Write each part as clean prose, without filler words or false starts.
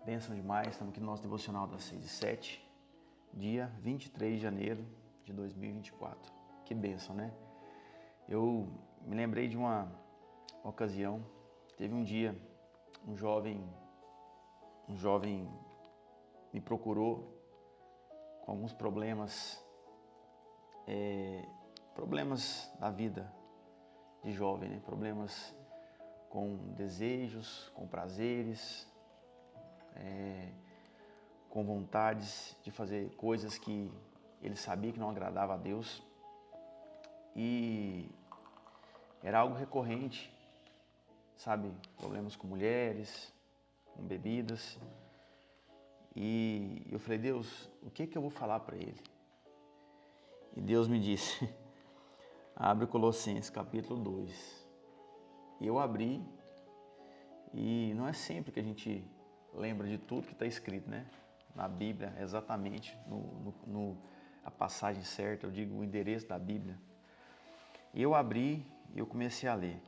Bênção demais, estamos aqui no nosso devocional das 6 e 7, dia 23 de janeiro de 2024. Que bênção, né? Eu me lembrei de uma ocasião, teve um dia, um jovem me procurou com alguns problemas da vida de jovem, né? Problemas com desejos, com prazeres, com vontades de fazer coisas que ele sabia que não agradava a Deus, e era algo recorrente, sabe? Problemas com mulheres, com bebidas, e eu falei: Deus, o que eu vou falar para ele? E Deus me disse: abre Colossenses capítulo 2. E eu abri, e não é sempre que a gente lembra de tudo que está escrito, né? Na Bíblia, exatamente, a passagem certa, eu digo o endereço da Bíblia. E eu abri e eu comecei a ler.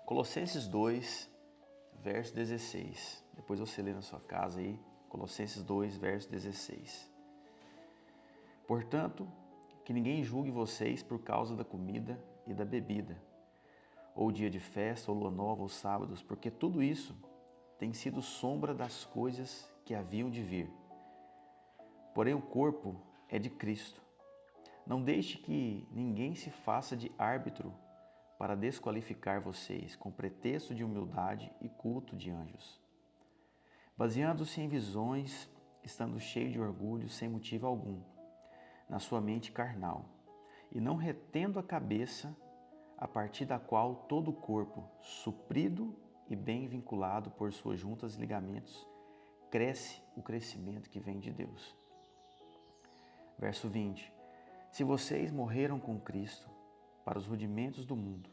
Colossenses 2, verso 16. Depois você lê na sua casa aí, Colossenses 2, verso 16. Portanto, que ninguém julgue vocês por causa da comida e da bebida, ou dia de festa, ou lua nova, ou sábados, porque tudo isso tem sido sombra das coisas que haviam de vir. Porém, o corpo é de Cristo. Não deixe que ninguém se faça de árbitro para desqualificar vocês, com pretexto de humildade e culto de anjos, baseando-se em visões, estando cheio de orgulho sem motivo algum, na sua mente carnal, e não retendo a cabeça, a partir da qual todo o corpo, suprido e bem vinculado por suas juntas e ligamentos, cresce o crescimento que vem de Deus. Verso 20. Se vocês morreram com Cristo para os rudimentos do mundo,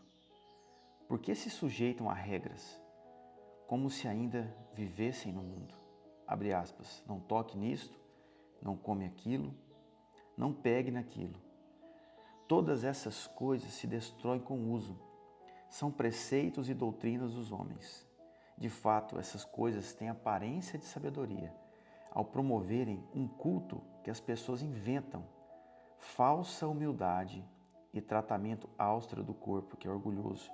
por que se sujeitam a regras, como se ainda vivessem no mundo? Abre aspas. Não toque nisto, não come aquilo, não pegue naquilo. Todas essas coisas se destroem com o uso. São preceitos e doutrinas dos homens. De fato, essas coisas têm aparência de sabedoria, ao promoverem um culto que as pessoas inventam, falsa humildade e tratamento austero do corpo, que é orgulhoso,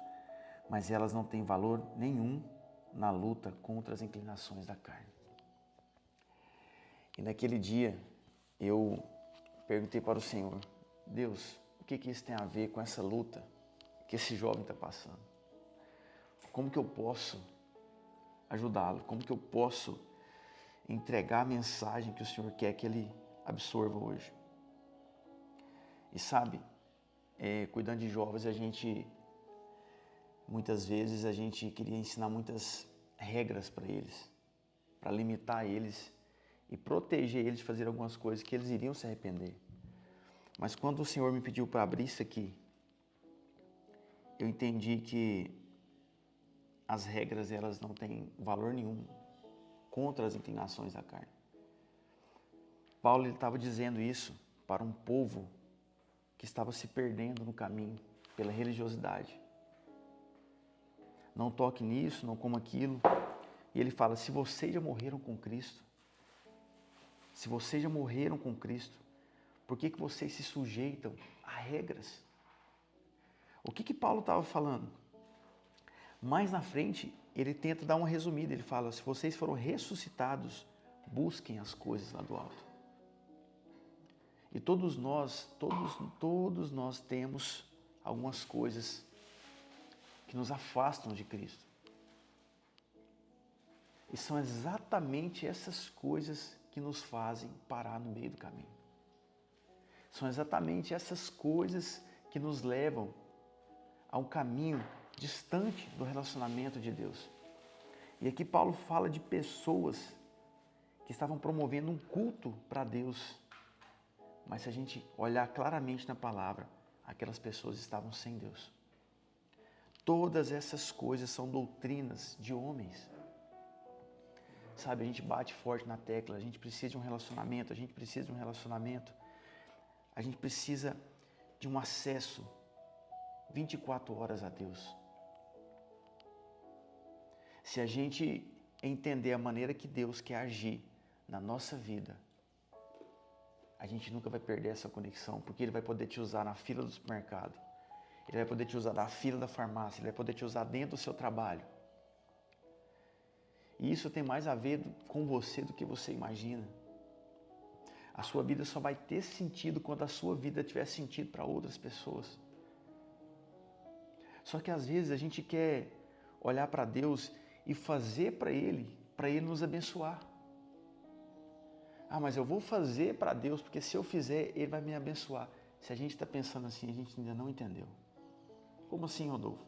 mas elas não têm valor nenhum na luta contra as inclinações da carne. E naquele dia eu perguntei para o Senhor: Deus, o que isso tem a ver com essa luta que esse jovem está passando? Como que eu posso ajudá-lo? Como que eu posso entregar a mensagem que o Senhor quer que ele absorva hoje? E sabe, cuidando de jovens, muitas vezes a gente queria ensinar muitas regras para eles, para limitar eles e proteger eles de fazer algumas coisas que eles iriam se arrepender. Mas quando o Senhor me pediu para abrir isso aqui, eu entendi que as regras, elas não têm valor nenhum contra as inclinações da carne. Paulo estava dizendo isso para um povo que estava se perdendo no caminho pela religiosidade. Não toque nisso, não coma aquilo. E ele fala: se vocês já morreram com Cristo, por que vocês se sujeitam a regras? O que Paulo estava falando? Mais na frente, ele tenta dar uma resumida. Ele fala: se vocês foram ressuscitados, busquem as coisas lá do alto. E todos nós temos algumas coisas que nos afastam de Cristo. E são exatamente essas coisas que nos fazem parar no meio do caminho. São exatamente essas coisas que nos levam a um caminho distante do relacionamento de Deus. E aqui Paulo fala de pessoas que estavam promovendo um culto para Deus. Mas se a gente olhar claramente na palavra, aquelas pessoas estavam sem Deus. Todas essas coisas são doutrinas de homens. Sabe, a gente bate forte na tecla, a gente precisa de um relacionamento, a gente precisa de um acesso 24 horas a Deus. Se a gente entender a maneira que Deus quer agir na nossa vida, a gente nunca vai perder essa conexão, porque Ele vai poder te usar na fila do supermercado, Ele vai poder te usar na fila da farmácia, Ele vai poder te usar dentro do seu trabalho. E isso tem mais a ver com você do que você imagina. A sua vida só vai ter sentido quando a sua vida tiver sentido para outras pessoas. Só que às vezes a gente quer olhar para Deus e fazer para Ele nos abençoar. Ah, mas eu vou fazer para Deus, porque se eu fizer, Ele vai me abençoar. Se a gente está pensando assim, a gente ainda não entendeu. Como assim, Rodolfo?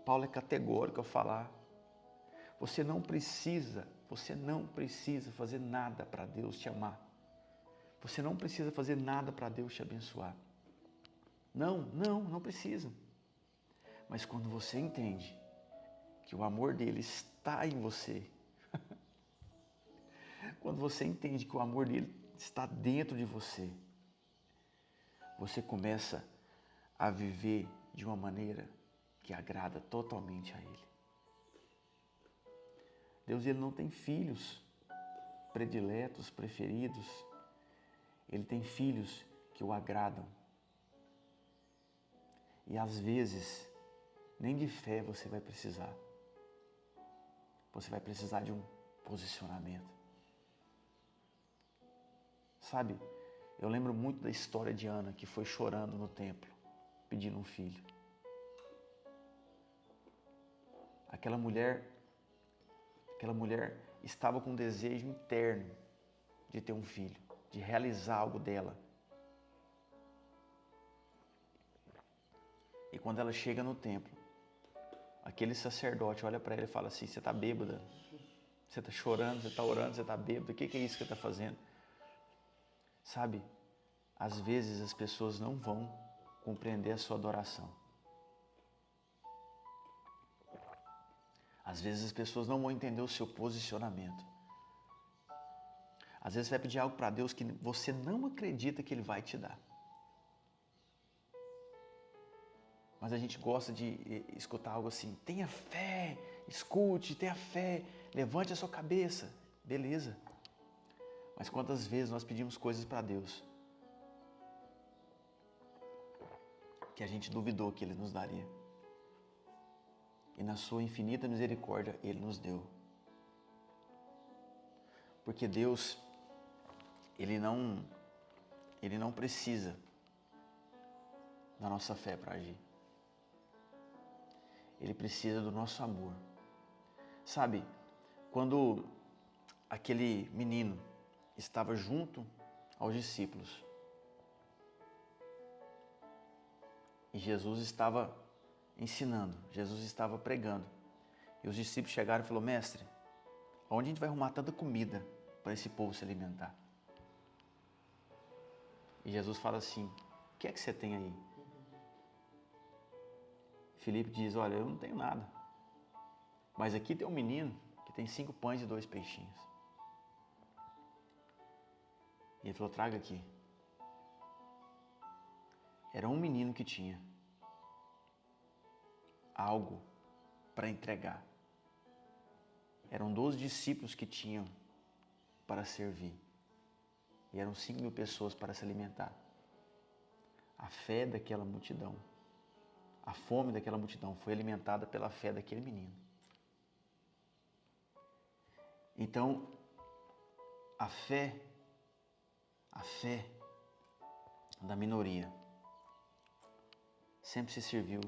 Paulo é categórico ao falar. Você não precisa fazer nada para Deus te amar. Você não precisa fazer nada para Deus te abençoar. Não precisa. Mas quando você entende que o amor dele está em você, quando você entende que o amor dele está dentro de você, você começa a viver de uma maneira que agrada totalmente a Ele. Deus, Ele não tem filhos prediletos, preferidos. Ele tem filhos que o agradam. E às vezes, nem de fé você vai precisar. Você vai precisar de um posicionamento. Sabe, eu lembro muito da história de Ana, que foi chorando no templo, pedindo um filho. Aquela mulher estava com um desejo interno de ter um filho, de realizar algo dela. E quando ela chega no templo, aquele sacerdote olha para ela e fala assim: você está bêbada, você está chorando, você está orando, você está bêbada, o que é isso que você está fazendo? Sabe, às vezes as pessoas não vão compreender a sua adoração. Às vezes as pessoas não vão entender o seu posicionamento. Às vezes você vai pedir algo para Deus que você não acredita que Ele vai te dar. Mas a gente gosta de escutar algo assim: tenha fé, escute, tenha fé, levante a sua cabeça. Beleza. Mas quantas vezes nós pedimos coisas para Deus que a gente duvidou que Ele nos daria? E na sua infinita misericórdia, Ele nos deu. Porque Deus, Ele não precisa da nossa fé para agir. Ele precisa do nosso amor. Sabe, quando aquele menino estava junto aos discípulos e Jesus estava ensinando, Jesus estava pregando, e os discípulos chegaram e falaram: mestre, onde a gente vai arrumar tanta comida para esse povo se alimentar? E Jesus fala assim: o que é que você tem aí? Filipe diz: olha, eu não tenho nada, mas aqui tem um menino que tem 5 pães e 2 peixinhos. E ele falou: traga aqui. Era um menino que tinha algo para entregar. Eram 12 discípulos que tinham para servir. E eram 5.000 pessoas para se alimentar. A fé daquela multidão, a fome daquela multidão foi alimentada pela fé daquele menino. Então, a fé da minoria sempre se serviu.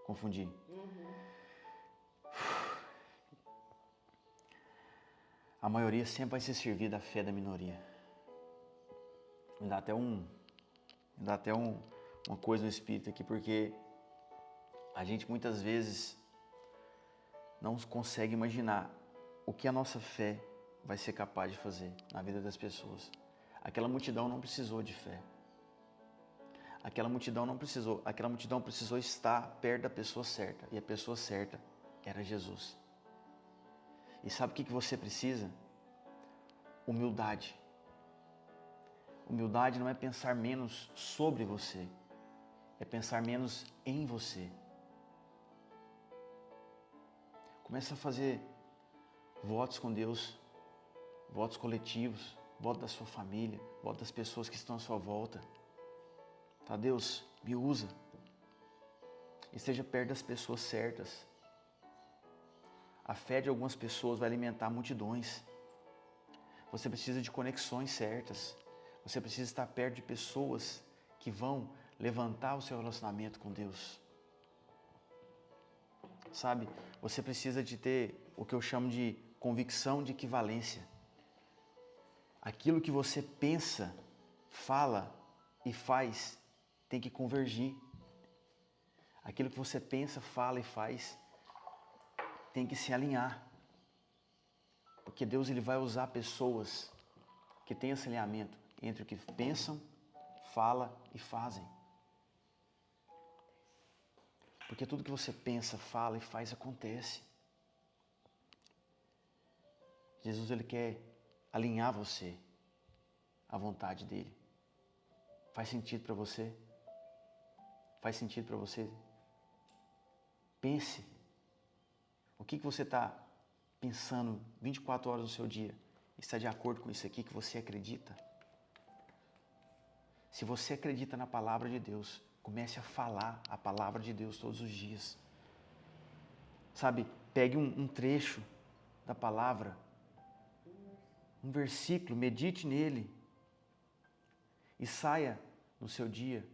Confundi. A maioria sempre vai se servir da fé da minoria. Me dá até uma coisa no espírito aqui, porque a gente muitas vezes não consegue imaginar o que a nossa fé vai ser capaz de fazer na vida das pessoas. Aquela multidão não precisou de fé. Aquela multidão precisou estar perto da pessoa certa, e a pessoa certa era Jesus. E sabe o que você precisa? Humildade. Humildade não é pensar menos sobre você, é pensar menos em você. Começa a fazer votos com Deus, votos coletivos, voto da sua família, voto das pessoas que estão à sua volta. Tá, Deus, me usa. Esteja perto das pessoas certas. A fé de algumas pessoas vai alimentar multidões. Você precisa de conexões certas. Você precisa estar perto de pessoas que vão levantar o seu relacionamento com Deus. Sabe, você precisa de ter o que eu chamo de convicção de equivalência. Aquilo que você pensa, fala e faz tem que convergir. Aquilo que você pensa, fala e faz tem que se alinhar. Porque Deus ele vai usar pessoas que têm esse alinhamento entre o que pensam, fala e fazem. Porque tudo que você pensa, fala e faz acontece. Jesus ele quer alinhar você à vontade dele. Faz sentido para você? Faz sentido para você? Pense. O que você está pensando 24 horas do seu dia? Está de acordo com isso aqui que você acredita? Se você acredita na palavra de Deus, comece a falar a palavra de Deus todos os dias. Sabe, pegue um trecho da palavra, um versículo, medite nele e saia no seu dia.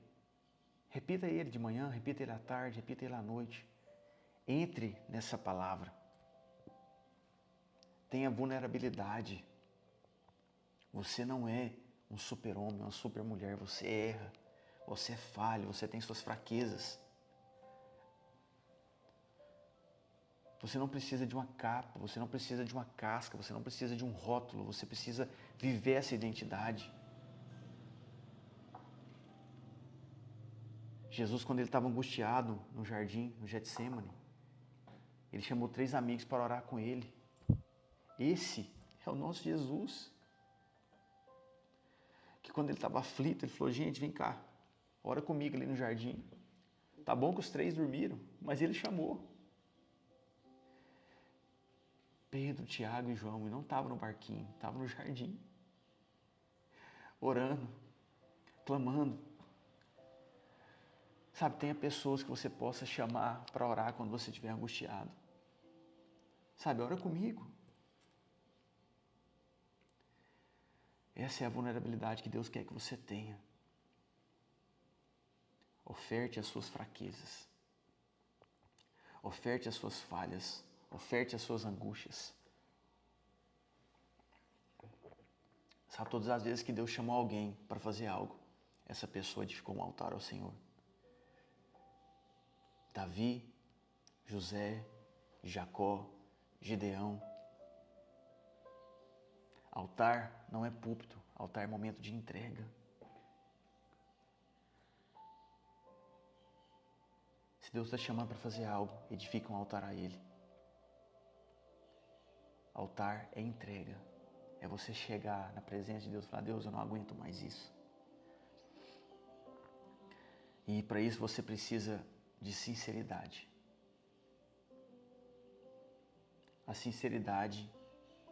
Repita ele de manhã, repita ele à tarde, repita ele à noite. Entre nessa palavra. Tenha vulnerabilidade. Você não é um super-homem, uma super-mulher. Você erra, você é falho, você tem suas fraquezas. Você não precisa de uma capa, você não precisa de uma casca, você não precisa de um rótulo. Você precisa viver essa identidade. Jesus, quando ele estava angustiado no jardim, no Getsemane, ele chamou 3 amigos para orar com ele. Esse é o nosso Jesus. Que quando ele estava aflito, ele falou, gente, vem cá, ora comigo ali no jardim. Tá bom que os 3 dormiram, mas ele chamou. Pedro, Tiago e João, e não estavam no barquinho, estavam no jardim. Orando, clamando. Sabe, tenha pessoas que você possa chamar para orar quando você estiver angustiado. Sabe, ora comigo. Essa é a vulnerabilidade que Deus quer que você tenha. Oferte as suas fraquezas. Oferte as suas falhas. Oferte as suas angústias. Sabe, todas as vezes que Deus chamou alguém para fazer algo, essa pessoa edificou um altar ao Senhor. Davi, José, Jacó, Gideão. Altar não é púlpito, altar é momento de entrega. Se Deus está chamando para fazer algo, edifica um altar a Ele. Altar é entrega. É você chegar na presença de Deus e falar, Deus, eu não aguento mais isso. E para isso você precisa de sinceridade. A sinceridade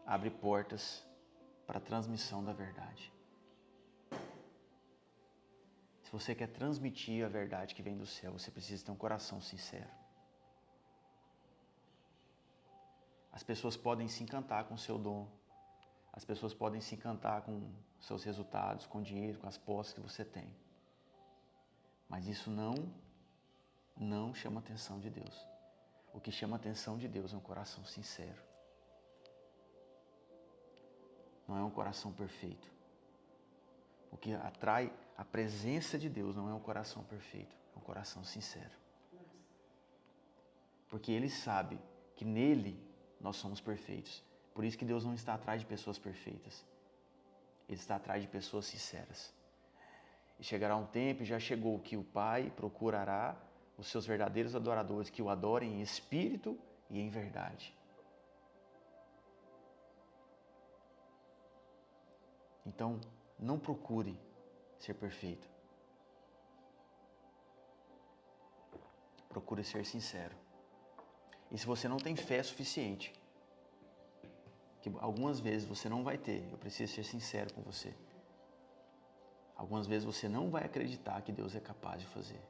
abre portas para a transmissão da verdade. Se você quer transmitir a verdade que vem do céu, você precisa ter um coração sincero. As pessoas podem se encantar com o seu dom. As pessoas podem se encantar com seus resultados, com o dinheiro, com as posses que você tem. Mas isso não chama a atenção de Deus. O que chama a atenção de Deus é um coração sincero. Não é um coração perfeito. O que atrai a presença de Deus não é um coração perfeito, é um coração sincero. Porque Ele sabe que nele nós somos perfeitos. Por isso que Deus não está atrás de pessoas perfeitas. Ele está atrás de pessoas sinceras. E chegará um tempo, e já chegou, que o Pai procurará os seus verdadeiros adoradores, que o adorem em espírito e em verdade. Então, não procure ser perfeito. Procure ser sincero. E se você não tem fé suficiente, que algumas vezes você não vai ter, eu preciso ser sincero com você. Algumas vezes você não vai acreditar que Deus é capaz de fazer.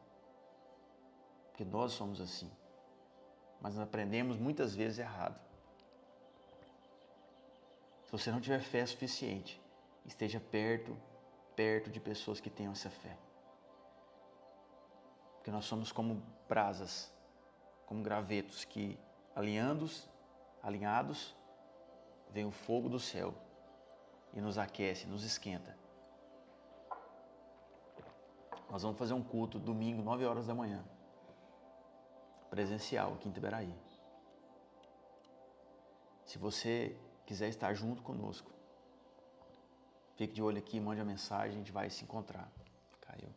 Porque nós somos assim. Mas nós aprendemos muitas vezes errado. Se você não tiver fé suficiente, esteja perto de pessoas que tenham essa fé. Porque nós somos como brasas, como gravetos que alinhados, vem o fogo do céu e nos aquece, nos esquenta. Nós vamos fazer um culto domingo, 9 horas da manhã, presencial aqui em Itaberaí. Se você quiser estar junto conosco, fique de olho aqui, mande a mensagem, a gente vai se encontrar. Caiu.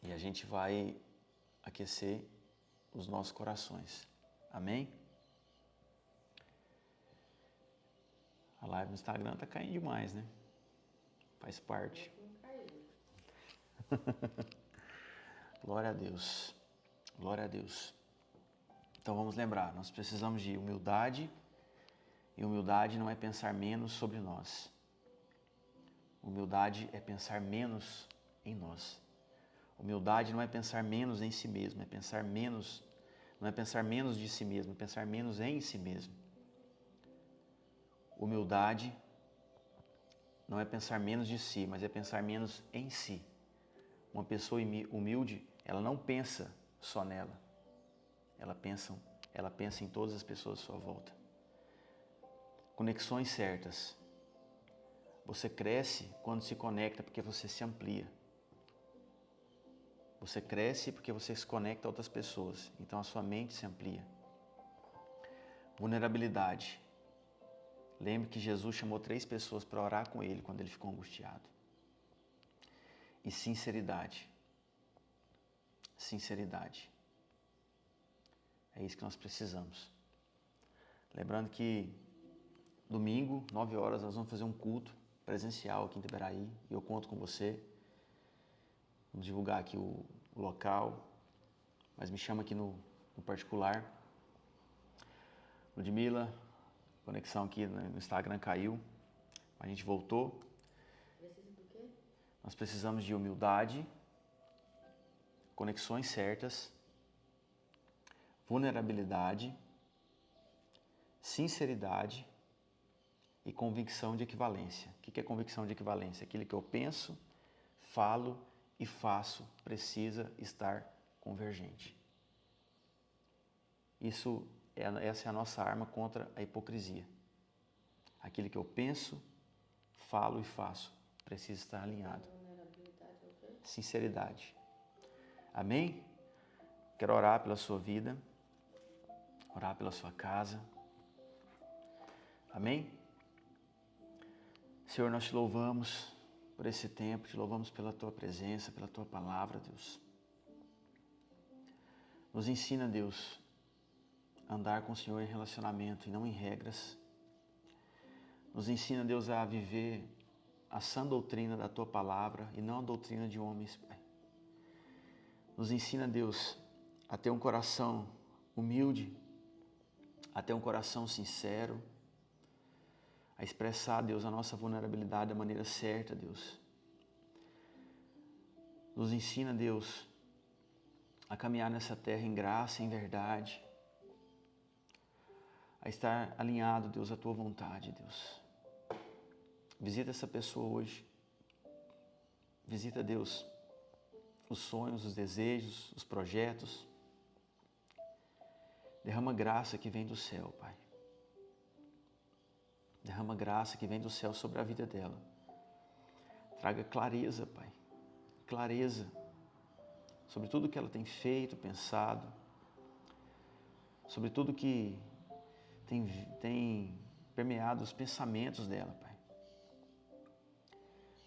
E a gente vai aquecer os nossos corações. Amém? A live no Instagram tá caindo demais, né? Faz parte. Glória a Deus. Glória a Deus. Então vamos lembrar, nós precisamos de humildade. E humildade não é pensar menos sobre nós. Humildade é pensar menos em nós. Humildade não é pensar menos em si mesmo, não é pensar menos de si mesmo, é pensar menos em si mesmo. Humildade não é pensar menos de si, mas é pensar menos em si. Uma pessoa humilde, ela não pensa só nela. Ela pensa em todas as pessoas à sua volta. Conexões certas. Você cresce quando se conecta porque você se amplia. Você cresce porque você se conecta a outras pessoas. Então a sua mente se amplia. Vulnerabilidade. Lembre que Jesus chamou 3 pessoas para orar com ele quando ele ficou angustiado. E sinceridade. Sinceridade. É isso que nós precisamos. Lembrando que domingo, 9 horas, nós vamos fazer um culto presencial aqui em Itaberaí. E eu conto com você. Vamos divulgar aqui o local. Mas me chama aqui no particular. Ludmila, a conexão aqui no Instagram caiu. A gente voltou. Precisa do quê? Nós precisamos de humildade, conexões certas, vulnerabilidade, sinceridade e convicção de equivalência. O que é convicção de equivalência? Aquilo que eu penso, falo e faço precisa estar convergente. Essa é a nossa arma contra a hipocrisia. Aquilo que eu penso, falo e faço precisa estar alinhado. Sinceridade. Amém? Quero orar pela sua vida, orar pela sua casa. Amém? Senhor, nós te louvamos por esse tempo, te louvamos pela tua presença, pela tua palavra, Deus. Nos ensina, Deus, a andar com o Senhor em relacionamento e não em regras. Nos ensina, Deus, a viver a sã doutrina da tua palavra e não a doutrina de homens, Pai. Nos ensina, Deus, a ter um coração humilde, a ter um coração sincero, a expressar, Deus, a nossa vulnerabilidade da maneira certa, Deus. Nos ensina, Deus, a caminhar nessa terra em graça, em verdade, a estar alinhado, Deus, à tua vontade, Deus. Visita essa pessoa hoje. Visita, Deus, os sonhos, os desejos, os projetos. Derrama graça que vem do céu, Pai. Derrama graça que vem do céu sobre a vida dela. Traga clareza, Pai. Clareza sobre tudo que ela tem feito, pensado. Sobre tudo que tem permeado os pensamentos dela, Pai.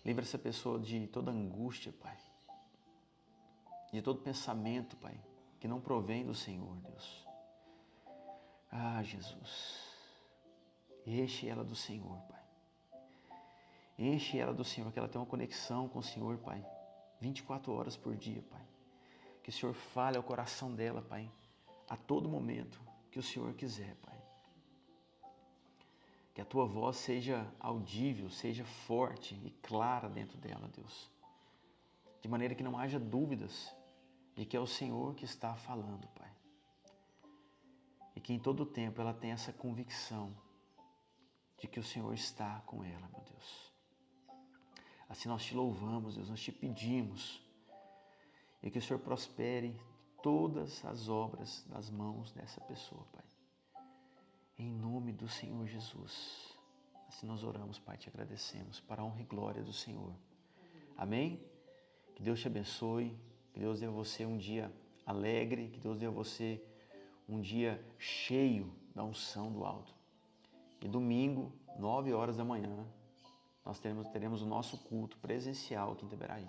Livra essa pessoa de toda angústia, Pai. De todo pensamento, Pai, que não provém do Senhor, Deus. Ah, Jesus. Enche ela do Senhor, Pai. Enche ela do Senhor, que ela tenha uma conexão com o Senhor, Pai. 24 horas por dia, Pai. Que o Senhor fale ao coração dela, Pai, a todo momento que o Senhor quiser, Pai. Que a Tua voz seja audível, seja forte e clara dentro dela, Deus. De maneira que não haja dúvidas de que é o Senhor que está falando, Pai. E que em todo tempo ela tenha essa convicção de que o Senhor está com ela, meu Deus. Assim nós te louvamos, Deus, nós te pedimos. E que o Senhor prospere todas as obras das mãos dessa pessoa, Pai. Em nome do Senhor Jesus. Assim nós oramos, Pai, te agradecemos para a honra e glória do Senhor. Amém? Que Deus te abençoe, que Deus dê a você um dia alegre, que Deus dê a você um dia cheio da unção do alto. E domingo, 9 horas da manhã, nós teremos o nosso culto presencial aqui em Itaberaí.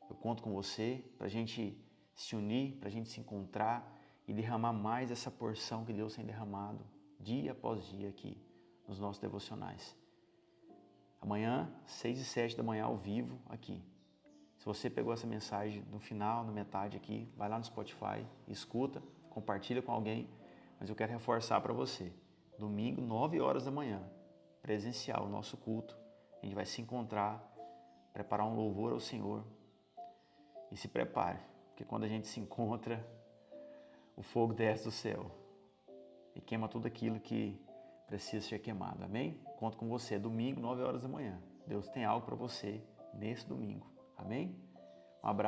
Eu conto com você para a gente se unir, para a gente se encontrar e derramar mais essa porção que Deus tem derramado dia após dia aqui nos nossos devocionais. Amanhã, 6 e 7 da manhã, ao vivo, aqui. Se você pegou essa mensagem no final, na metade aqui, vai lá no Spotify, escuta, compartilha com alguém, mas eu quero reforçar para você. Domingo, 9 horas da manhã, presencial, o nosso culto. A gente vai se encontrar, preparar um louvor ao Senhor. E se prepare, porque quando a gente se encontra, o fogo desce do céu e queima tudo aquilo que precisa ser queimado. Amém? Conto com você, domingo, 9 horas da manhã. Deus tem algo para você nesse domingo. Amém? Um abraço.